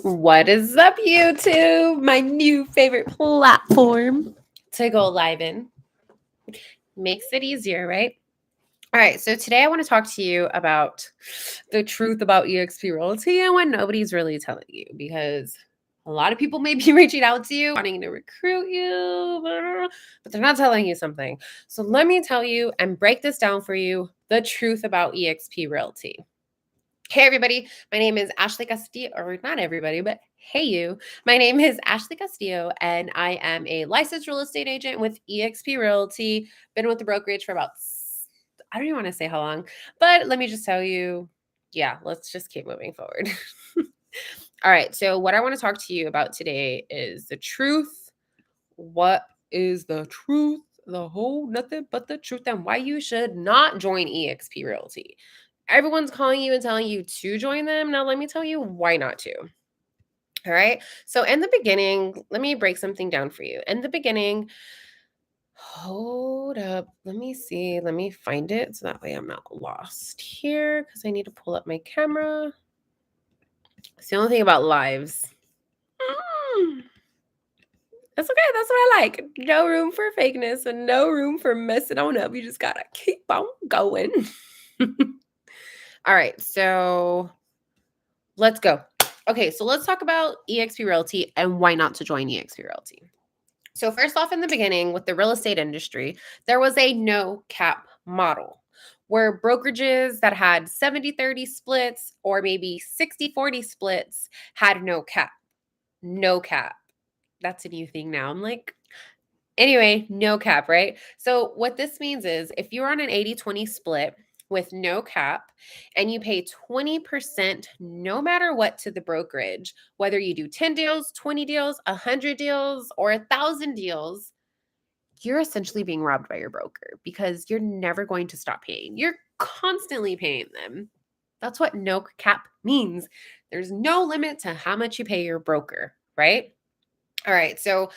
What is up, YouTube? My new favorite platform to go live in. Makes it easier, right? All right, so today I want to talk to you about the truth about eXp Realty and what nobody's really telling you, because a lot of people may be reaching out to you, wanting to recruit you, but they're not telling you something. So let me tell you and break this down for you, the truth about eXp Realty. Hey everybody, my name is Ashley Castillo, or not everybody, but hey you. My name is Ashley Castillo and I am a licensed real estate agent with eXp Realty. Been with the brokerage for about, I don't even want to say how long, but let me just tell you, yeah, let's just keep moving forward. All right, so what I want to talk to you about today is the truth. What is the truth? The whole nothing but the truth, and why you should not join eXp Realty. Everyone's calling you and telling you to join them. Now, let me tell you why not to. All right. So, in the beginning, let me break something down for you. In the beginning, hold up. Let me see. Let me find it so that way I'm not lost here because I need to pull up my camera. It's the only thing about lives. That's okay. That's what I like. No room for fakeness and no room for messing on up. You just got to keep on going. All right. So, let's go. Okay, so let's talk about eXp Realty and why not to join eXp Realty. So first off, in the beginning with the real estate industry, there was a no cap model where brokerages that had 70-30 splits or maybe 60-40 splits had no cap. No cap. That's a new thing now. I'm like, anyway, no cap, right? So what this means is if you're on an 80-20 split with no cap and you pay 20% no matter what to the brokerage, whether you do 10 deals, 20 deals, 100 deals, or 1,000 deals, you're essentially being robbed by your broker because you're never going to stop paying. You're constantly paying them. That's what no cap means. There's no limit to how much you pay your broker, right? All right, so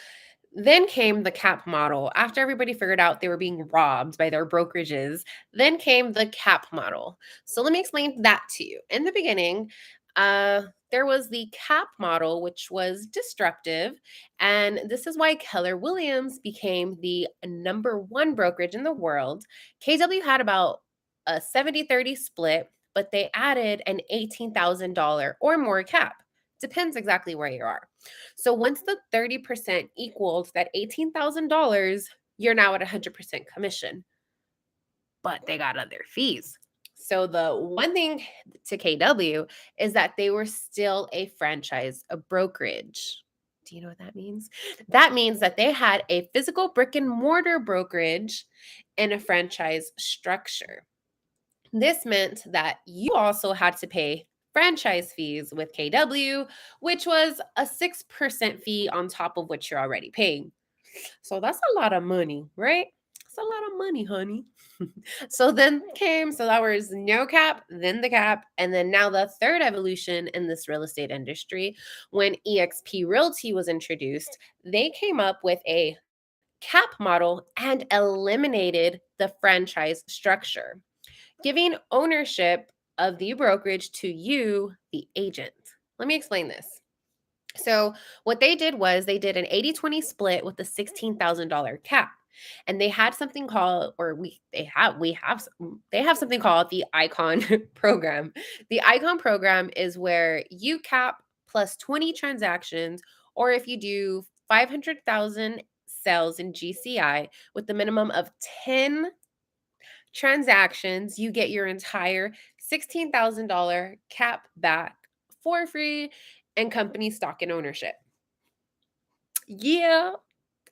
then came the cap model. After everybody figured out they were being robbed by their brokerages, then came the cap model. So let me explain that to you. In the beginning, there was the cap model, which was destructive. And this is why Keller Williams became the #1 brokerage in the world. KW had about a 70-30 split, but they added an $18,000 or more cap. Depends exactly where you are. So once the 30% equaled that $18,000, you're now at 100% commission. But they got other fees. So the one thing to KW is that they were still a franchise, a brokerage. Do you know what that means? That means that they had a physical brick and mortar brokerage and a franchise structure. This meant that you also had to pay franchise fees with KW, which was a 6% fee on top of what you're already paying. So that's a lot of money, right? It's a lot of money, honey. So that was no cap, then the cap, and then now the third evolution in this real estate industry. When eXp Realty was introduced, they came up with a cap model and eliminated the franchise structure, giving ownership of the brokerage to you, the agent. Let me explain this. So, what they did was they did an 80-20 split with a $16,000 cap. And they had something called, they have something called the Icon program. The Icon program is where you cap plus 20 transactions, or if you do 500,000 sales in GCI with the minimum of 10 transactions, you get your entire $16,000 cap back for free and company stock and ownership. Yeah.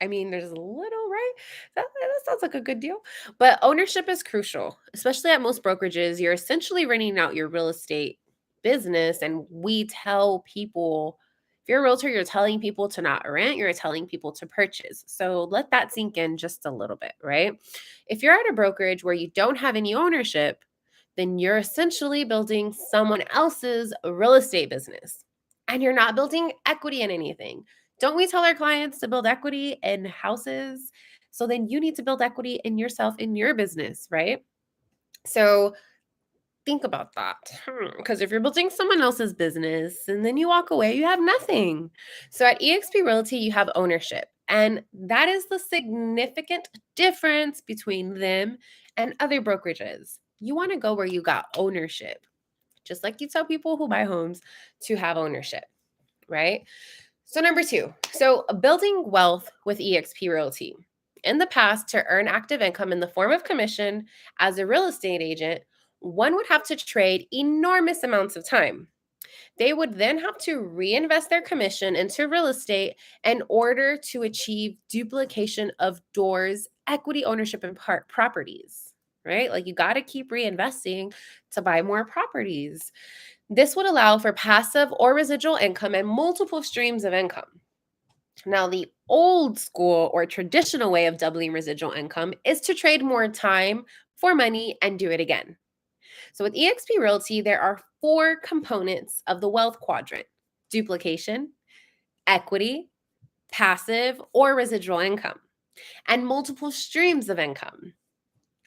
I mean, there's a little, right? That sounds like a good deal. But ownership is crucial, especially at most brokerages. You're essentially renting out your real estate business. And we tell people, if you're a realtor, you're telling people to not rent, you're telling people to purchase. So let that sink in just a little bit, right? If you're at a brokerage where you don't have any ownership, then you're essentially building someone else's real estate business. And you're not building equity in anything. Don't we tell our clients to build equity in houses? So then you need to build equity in yourself, in your business, right? So Think about that. Because if you're building someone else's business and then you walk away, you have nothing. So at eXp Realty, you have ownership. And that is the significant difference between them and other brokerages. You want to go where you got ownership, just like you tell people who buy homes to have ownership, right? So number 2, so building wealth with eXp Realty. In the past, to earn active income in the form of commission as a real estate agent, one would have to trade enormous amounts of time. They would then have to reinvest their commission into real estate in order to achieve duplication of doors, equity ownership, and properties, right? Like you got to keep reinvesting to buy more properties. This would allow for passive or residual income and multiple streams of income. Now, the old school or traditional way of doubling residual income is to trade more time for money and do it again. So, with eXp Realty, there are 4 components of the wealth quadrant: duplication, equity, passive or residual income, and multiple streams of income.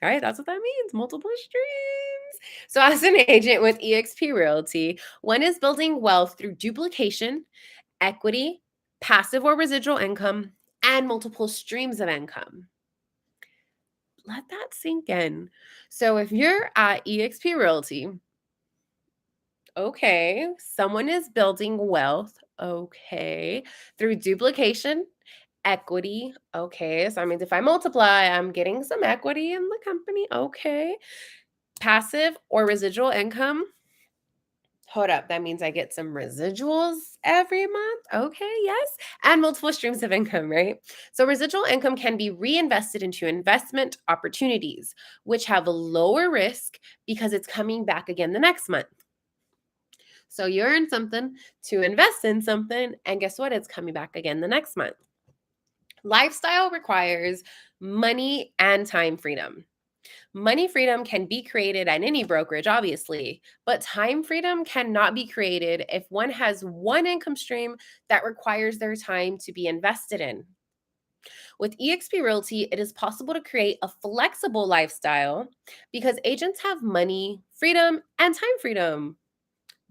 All right, that's what that means, multiple streams. So, as an agent with eXp Realty, one is building wealth through duplication, equity, passive or residual income, and multiple streams of income. Let that sink in. So, if you're at eXp Realty, okay, someone is building wealth, okay, through duplication, equity, okay. So, that means if I multiply, I'm getting some equity in the company, okay. Passive or residual income. Hold up, that means I get some residuals every month. Okay, yes. And multiple streams of income, right? So residual income can be reinvested into investment opportunities, which have a lower risk because it's coming back again the next month. So you earn something to invest in something, and guess what? It's coming back again the next month. Lifestyle requires money and time freedom. Money freedom can be created at any brokerage, obviously, but time freedom cannot be created if one has one income stream that requires their time to be invested in. With eXp Realty, it is possible to create a flexible lifestyle because agents have money freedom and time freedom.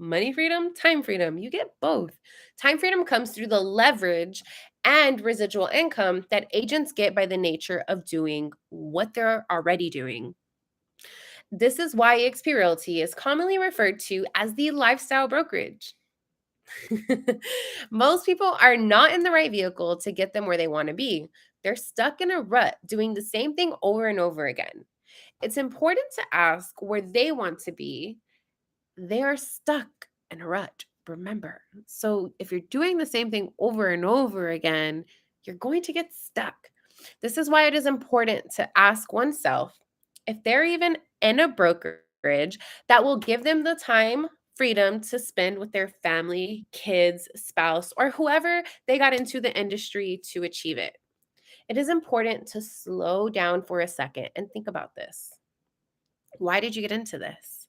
Money freedom, time freedom. You get both. Time freedom comes through the leverage and residual income that agents get by the nature of doing what they're already doing. This is why eXp Realty is commonly referred to as the lifestyle brokerage. Most people are not in the right vehicle to get them where they want to be. They're stuck in a rut doing the same thing over and over again. It's important to ask where they want to be. They are stuck in a rut, remember. So if you're doing the same thing over and over again, you're going to get stuck. This is why it is important to ask oneself if they're even in a brokerage that will give them the time, freedom to spend with their family, kids, spouse, or whoever they got into the industry to achieve it. It is important to slow down for a second and think about this. Why did you get into this?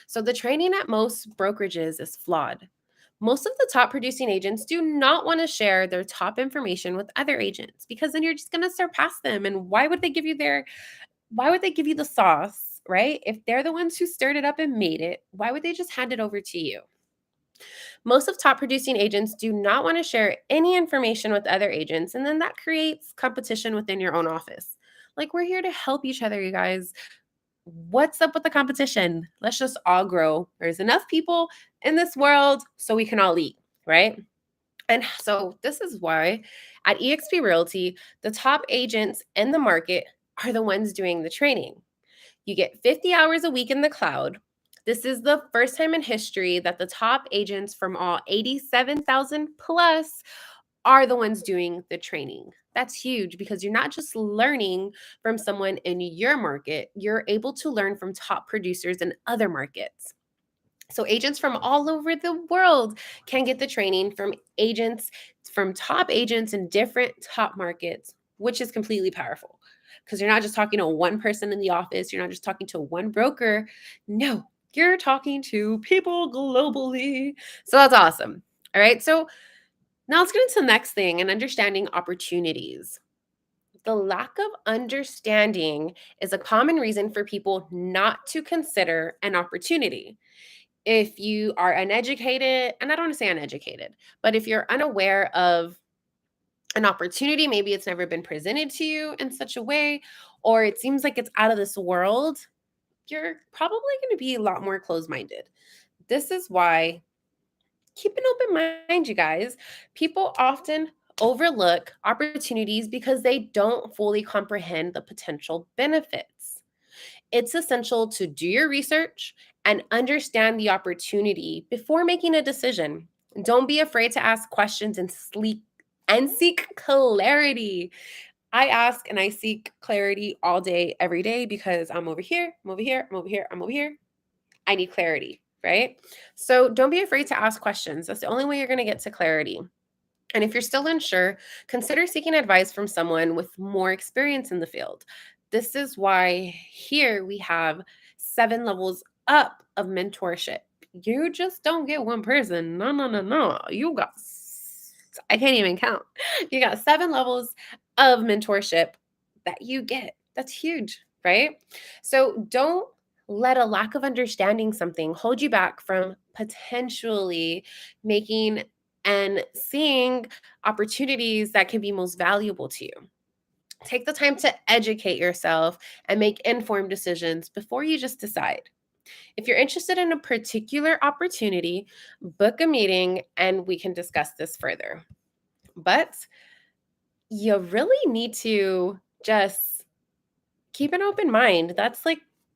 So, the training at most brokerages is flawed. Most of the top producing agents do not want to share their top information with other agents because then you're just going to surpass them. And why would they give you the sauce, right? If they're the ones who stirred it up and made it, why would they just hand it over to you? Most of top producing agents do not want to share any information with other agents, and then that creates competition within your own office. Like, we're here to help each other, you guys. What's up with the competition? Let's just all grow. There's enough people in this world so we can all eat, right? And so this is why at eXp Realty, the top agents in the market are the ones doing the training. You get 50 hours a week in the cloud. This is the first time in history that the top agents from all 87,000 plus are the ones doing the training. That's huge because you're not just learning from someone in your market, you're able to learn from top producers in other markets. So agents from all over the world can get the training from top agents in different top markets, which is completely powerful because you're not just talking to one person in the office, you're not just talking to one broker. No, you're talking to people globally. So that's awesome. All right. So now let's get into the next thing and understanding opportunities. The lack of understanding is a common reason for people not to consider an opportunity. If you are uneducated, and I don't want to say uneducated, but if you're unaware of an opportunity, maybe it's never been presented to you in such a way, or it seems like it's out of this world, you're probably going to be a lot more closed minded. This is why keep an open mind, you guys. People often overlook opportunities because they don't fully comprehend the potential benefits. It's essential to do your research and understand the opportunity before making a decision. Don't be afraid to ask questions and seek clarity. I ask and I seek clarity all day, every day, because I'm over here, I'm over here, I'm over here, I'm over here. I need clarity, right? So don't be afraid to ask questions. That's the only way you're going to get to clarity. And if you're still unsure, consider seeking advice from someone with more experience in the field. This is why here we have 7 levels up of mentorship. You just don't get one person. No, no, no, no. You got, I can't even count. You got 7 levels of mentorship that you get. That's huge, right? So don't let a lack of understanding something hold you back from potentially making and seeing opportunities that can be most valuable to you. Take the time to educate yourself and make informed decisions before you just decide. If you're interested in a particular opportunity, book a meeting and we can discuss this further. But you really need to just keep an open mind. That's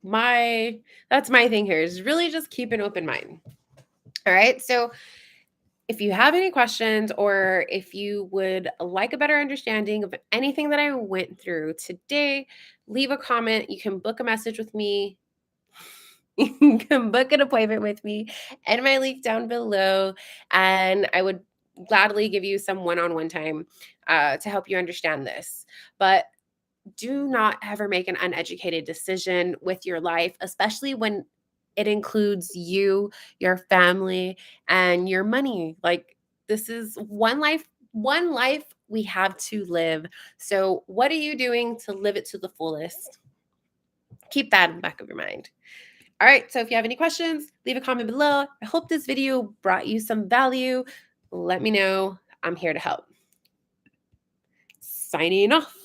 my thing here, is really just keep an open mind. All right? So if you have any questions or if you would like a better understanding of anything that I went through today, leave a comment. You can book a message with me. You can book an appointment with me and my link down below. And I would gladly give you some one-on-one time to help you understand this. But do not ever make an uneducated decision with your life, especially when it includes you, your family, and your money. Like, this is one life we have to live. So, what are you doing to live it to the fullest? Keep that in the back of your mind. All right. So, if you have any questions, leave a comment below. I hope this video brought you some value. Let me know. I'm here to help. Signing off.